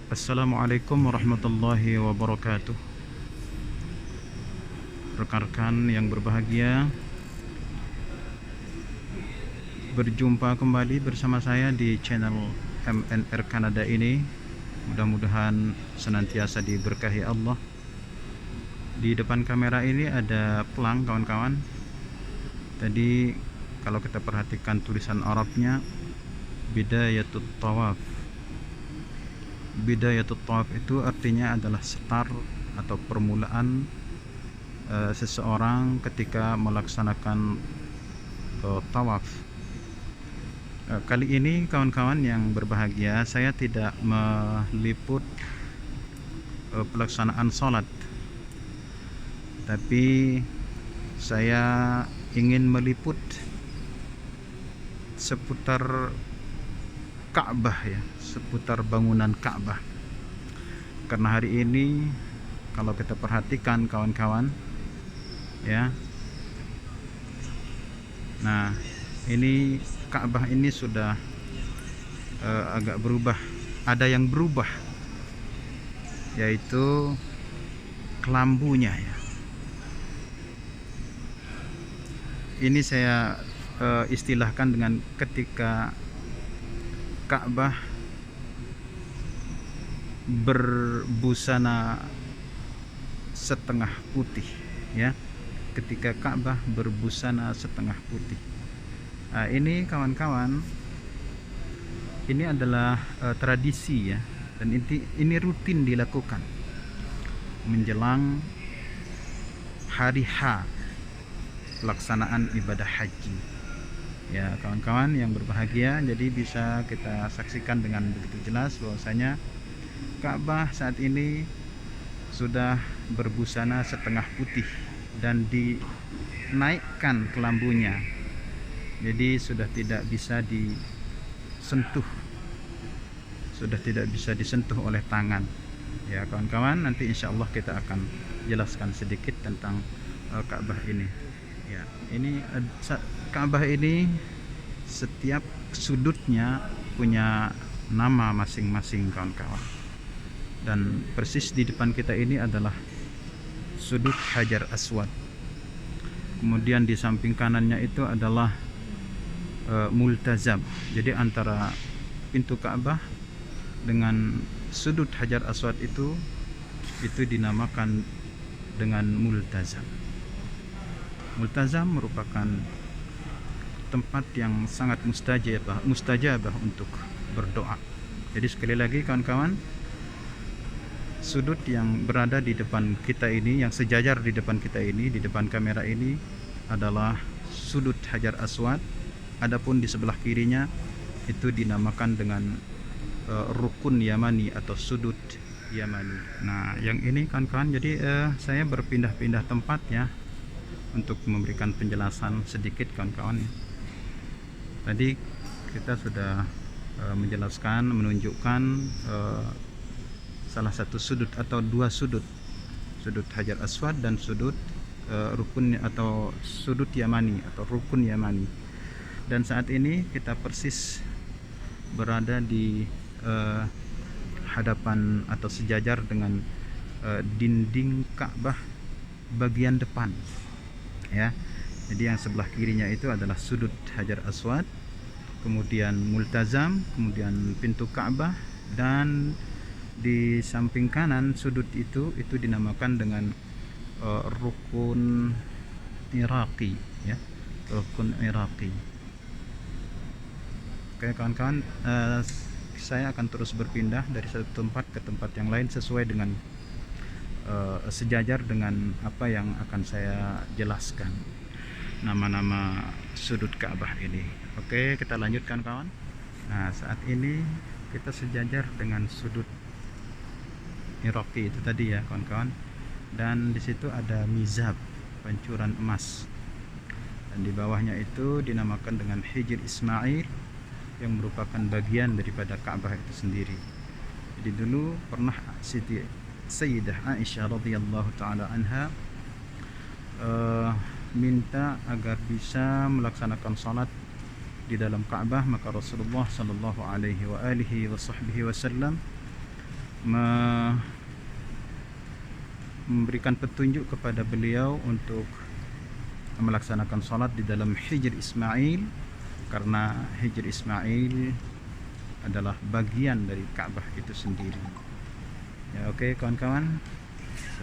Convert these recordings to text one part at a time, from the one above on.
Assalamualaikum warahmatullahi wabarakatuh. Rekan-rekan yang berbahagia, berjumpa kembali bersama saya di channel MNR Kanada ini. Mudah-mudahan senantiasa diberkahi Allah. Di depan kamera ini ada pelang, kawan-kawan. Tadi kalau kita perhatikan tulisan Arabnya, Bidayatut Tawaf. Bidayatut Tawaf itu artinya adalah start atau permulaan seseorang ketika melaksanakan tawaf. Kali ini kawan-kawan yang berbahagia, saya tidak meliput pelaksanaan sholat, tapi saya ingin meliput seputar Ka'bah, ya, seputar bangunan Ka'bah. Karena hari ini kalau kita perhatikan kawan-kawan, ya, nah ini Ka'bah ini sudah agak berubah. Ada yang berubah, yaitu kelambunya, ya. Ini saya istilahkan dengan ketika Ka'bah berbusana setengah putih, ya. Ketika Ka'bah berbusana setengah putih. Nah, ini kawan-kawan, ini adalah tradisi, ya, dan ini rutin dilakukan menjelang hari H pelaksanaan ibadah haji. Ya, kawan-kawan yang berbahagia, jadi bisa kita saksikan dengan begitu jelas bahwasanya Ka'bah saat ini sudah berbusana setengah putih dan dinaikkan kelambunya. Jadi sudah tidak bisa disentuh. Sudah tidak bisa disentuh oleh tangan. Ya, kawan-kawan, nanti insya Allah kita akan jelaskan sedikit tentang Ka'bah ini. Ya, ini Ka'bah ini setiap sudutnya punya nama masing-masing, kawan-kawan. Dan persis di depan kita ini adalah sudut Hajar Aswad. Kemudian di samping kanannya itu adalah Multazam. Jadi antara pintu Ka'bah dengan sudut Hajar Aswad itu dinamakan dengan Multazam. Multazam merupakan tempat yang sangat mustajabah untuk berdoa. Jadi sekali lagi kawan-kawan, sudut yang berada di depan kita ini, yang sejajar di depan kita ini, di depan kamera ini adalah sudut Hajar Aswad. Adapun di sebelah kirinya itu dinamakan dengan Rukun Yamani atau sudut Yamani. Nah, yang ini kawan-kawan, jadi saya berpindah-pindah tempat, ya, untuk memberikan penjelasan sedikit, kawan-kawan. Tadi kita sudah menjelaskan, menunjukkan salah satu sudut atau dua sudut Hajar Aswad dan sudut rukun atau sudut Yamani atau rukun Yamani. Dan saat ini kita persis berada di hadapan atau sejajar dengan dinding Ka'bah bagian depan, ya. Jadi yang sebelah kirinya itu adalah sudut Hajar Aswad, kemudian Multazam, kemudian pintu Ka'bah, dan di samping kanan sudut itu dinamakan dengan Rukun Iraqi, ya, Rukun Iraqi. Oke kawan-kawan, saya akan terus berpindah dari satu tempat ke tempat yang lain sesuai dengan sejajar dengan apa yang akan saya jelaskan, nama-nama sudut Ka'bah ini. Oke, kita lanjutkan, kawan. Nah, saat ini kita sejajar dengan sudut Iraqi itu tadi, ya, kawan-kawan. Dan di situ ada mizab, pancuran emas. Dan di bawahnya itu dinamakan dengan Hijr Ismail, yang merupakan bagian daripada Ka'bah itu sendiri. Jadi dulu pernah Sayyidah Aisyah radhiyallahu taala anha minta agar bisa melaksanakan salat di dalam Ka'bah, maka Rasulullah sallallahu alaihi wa alihi wasallam memberikan petunjuk kepada beliau untuk melaksanakan sholat di dalam Hijr Ismail, karena Hijr Ismail adalah bagian dari Ka'bah itu sendiri. Ya, oke kawan-kawan,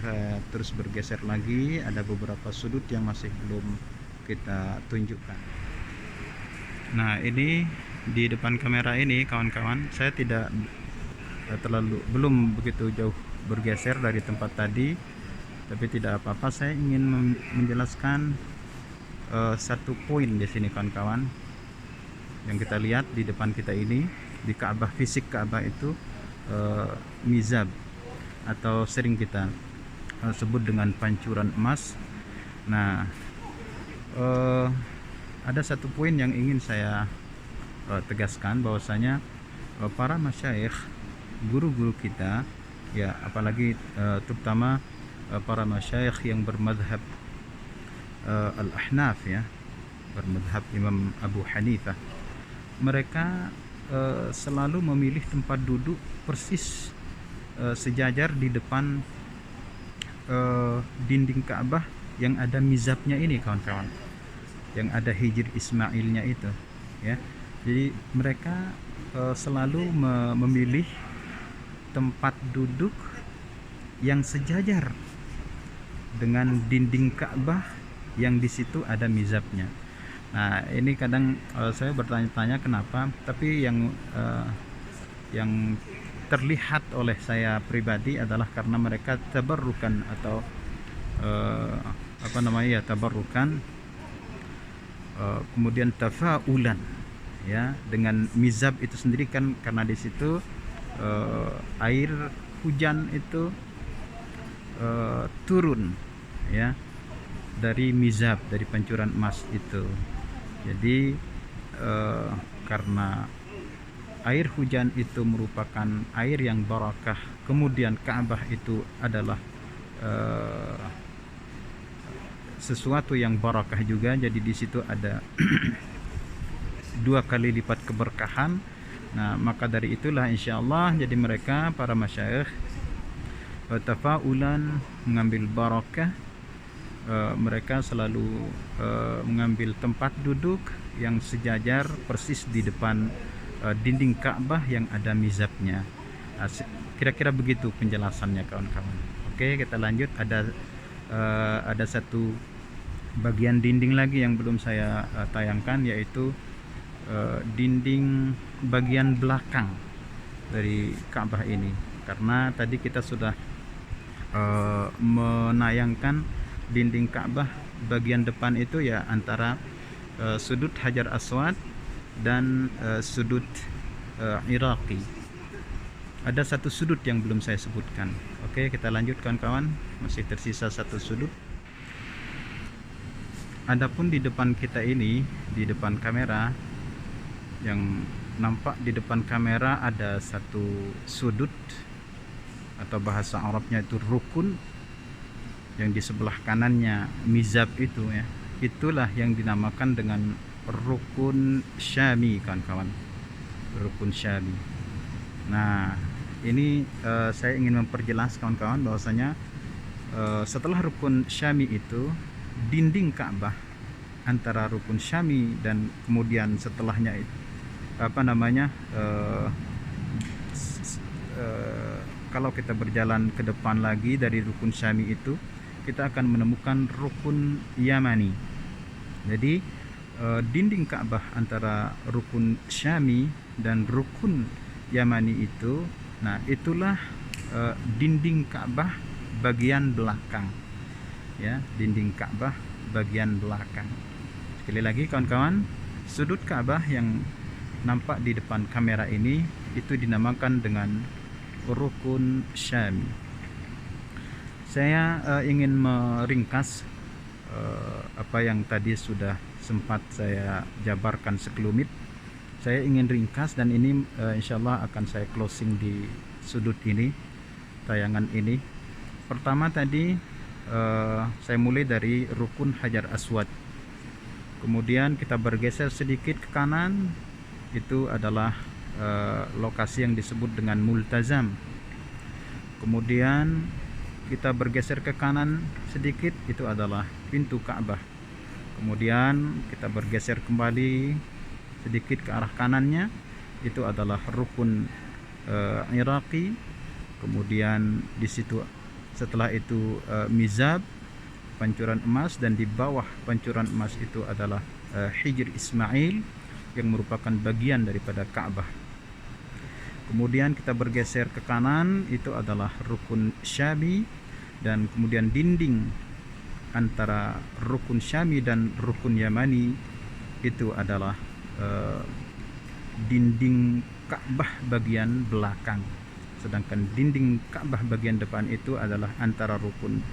saya terus bergeser lagi. Ada beberapa sudut yang masih belum kita tunjukkan. Nah, ini di depan kamera ini kawan-kawan, saya tidak belum begitu jauh bergeser dari tempat tadi, tapi tidak apa-apa. Saya ingin menjelaskan satu poin di sini kawan-kawan. Yang kita lihat di depan kita ini, di Ka'bah, fisik Ka'bah itu mizab, atau sering kita sebut dengan pancuran emas. Nah, ada satu poin yang ingin saya tegaskan, bahwasanya para masyayikh, guru-guru kita, ya apalagi terutama para masyayikh yang bermadhab Al-Ahnaf, ya, bermadhab Imam Abu Hanifah, mereka selalu memilih tempat duduk persis sejajar di depan dinding Ka'bah yang ada mizabnya ini kawan-kawan, yang ada Hijr Ismailnya itu, ya. Jadi mereka selalu memilih tempat duduk yang sejajar dengan dinding Ka'bah yang di situ ada mizabnya. Nah, ini kadang saya bertanya-tanya kenapa, tapi yang terlihat oleh saya pribadi adalah karena mereka tabarrukan, atau tabarrukan, kemudian tafaulan, ya, dengan mizab itu sendiri kan, karena di situ air hujan itu turun, ya, dari mizab, dari pancuran emas itu. Jadi karena air hujan itu merupakan air yang barakah, kemudian Ka'bah itu adalah sesuatu yang barakah juga, jadi di situ ada dua kali lipat keberkahan. Nah, maka dari itulah insyaallah, jadi mereka para masyayikh tafaulan mengambil barakah, mereka selalu mengambil tempat duduk yang sejajar persis di depan dinding Ka'bah yang ada mizabnya. Kira-kira begitu penjelasannya kawan-kawan. Oke, kita lanjut. Ada satu bagian dinding lagi yang belum saya tayangkan, yaitu dinding bagian belakang dari Ka'bah ini, karena tadi kita sudah menayangkan dinding Ka'bah bagian depan itu, ya, antara sudut Hajar Aswad dan sudut Iraqi. Ada satu sudut yang belum saya sebutkan. Oke, kita lanjut kawan-kawan, masih tersisa satu sudut. Adapun di depan kita ini, di depan kamera, yang nampak di depan kamera ada satu sudut, atau bahasa Arabnya itu rukun, yang di sebelah kanannya mizab itu, ya, itulah yang dinamakan dengan rukun Syami kawan-kawan, rukun Syami. Nah, ini saya ingin memperjelas kawan-kawan bahwasanya setelah rukun Syami itu, dinding Ka'bah antara rukun Syami dan kemudian setelahnya itu kalau kita berjalan ke depan lagi dari rukun Syami itu, kita akan menemukan rukun Yamani. Jadi dinding Ka'bah antara rukun Syami dan rukun Yamani itu, nah itulah dinding Ka'bah bagian belakang, ya, dinding Ka'bah bagian belakang. Sekali lagi kawan-kawan, sudut Ka'bah yang nampak di depan kamera ini itu dinamakan dengan rukun Syami. Saya ingin meringkas apa yang tadi sudah sempat saya jabarkan sekelumit. Saya ingin ringkas, dan ini insyaallah akan saya closing di sudut ini, tayangan ini. Pertama tadi saya mulai dari rukun Hajar Aswad, kemudian kita bergeser sedikit ke kanan, itu adalah lokasi yang disebut dengan Multazam. Kemudian kita bergeser ke kanan sedikit, itu adalah pintu Ka'bah. Kemudian kita bergeser kembali sedikit ke arah kanannya, itu adalah rukun Iraqi. Kemudian di situ setelah itu mizab, pancuran emas, dan di bawah pancuran emas itu adalah Hijr Ismail yang merupakan bagian daripada Ka'bah. Kemudian kita bergeser ke kanan, itu adalah rukun Syami, dan kemudian dinding antara rukun Syami dan rukun Yamani itu adalah dinding Ka'bah bagian belakang. Sedangkan dinding Ka'bah bagian depan itu adalah antara rukun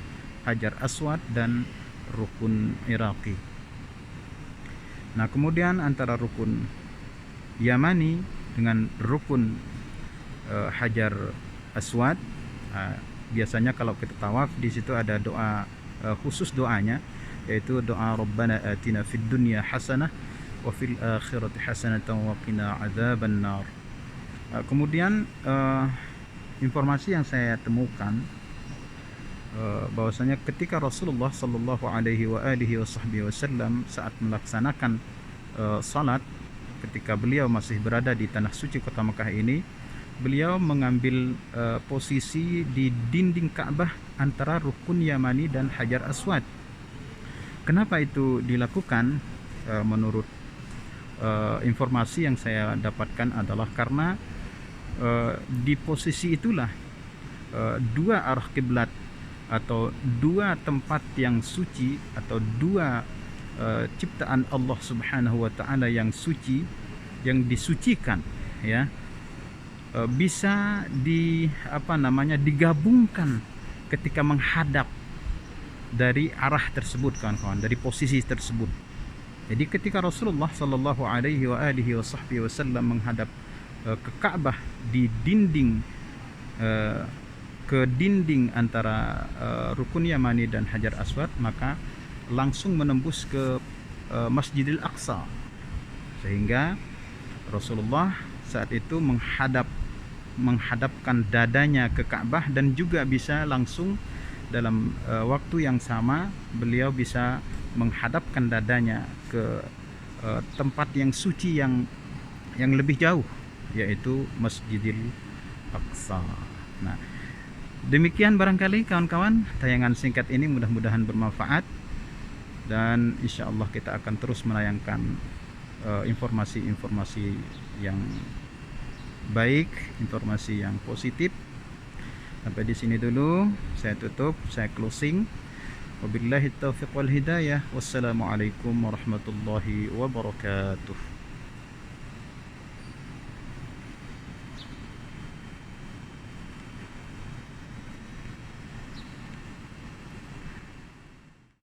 Hajar Aswad dan rukun Iraqi. Nah, kemudian antara rukun Yamani dengan rukun Hajar Aswad, biasanya kalau kita tawaf di situ ada doa khusus doanya, yaitu doa Rabbana atina fid dunya hasanah wa fil akhirati hasanatan wa qina adzabannar. Kemudian informasi yang saya temukan bahwasanya ketika Rasulullah sallallahu alaihi wasallam saat melaksanakan salat, ketika beliau masih berada di tanah suci kota Mekah ini, beliau mengambil posisi di dinding Ka'bah antara rukun Yamani dan Hajar Aswad. Kenapa itu dilakukan? Menurut informasi yang saya dapatkan adalah karena di posisi itulah dua arah kiblat atau dua tempat yang suci atau dua ciptaan Allah Subhanahu wa taala yang suci, yang disucikan, ya, bisa digabungkan ketika menghadap dari arah tersebut, kawan-kawan, dari posisi tersebut. Jadi ketika Rasulullah sallallahu alaihi wasallam menghadap ke Ka'bah di dinding ke dinding antara rukun Yamani dan Hajar Aswad, maka langsung menembus ke Masjidil Aqsa, sehingga Rasulullah saat itu menghadapkan dadanya ke Ka'bah, dan juga bisa langsung dalam waktu yang sama beliau bisa menghadapkan dadanya ke tempat yang suci yang lebih jauh, yaitu Masjidil Aqsa. Nah, demikian barangkali kawan-kawan tayangan singkat ini, mudah-mudahan bermanfaat, dan insya Allah kita akan terus menayangkan informasi-informasi yang baik, informasi yang positif. Sampai di sini dulu, saya tutup, saya closing. Wabillahi taufiq wal hidayah. Wassalamualaikum warahmatullahi wabarakatuh.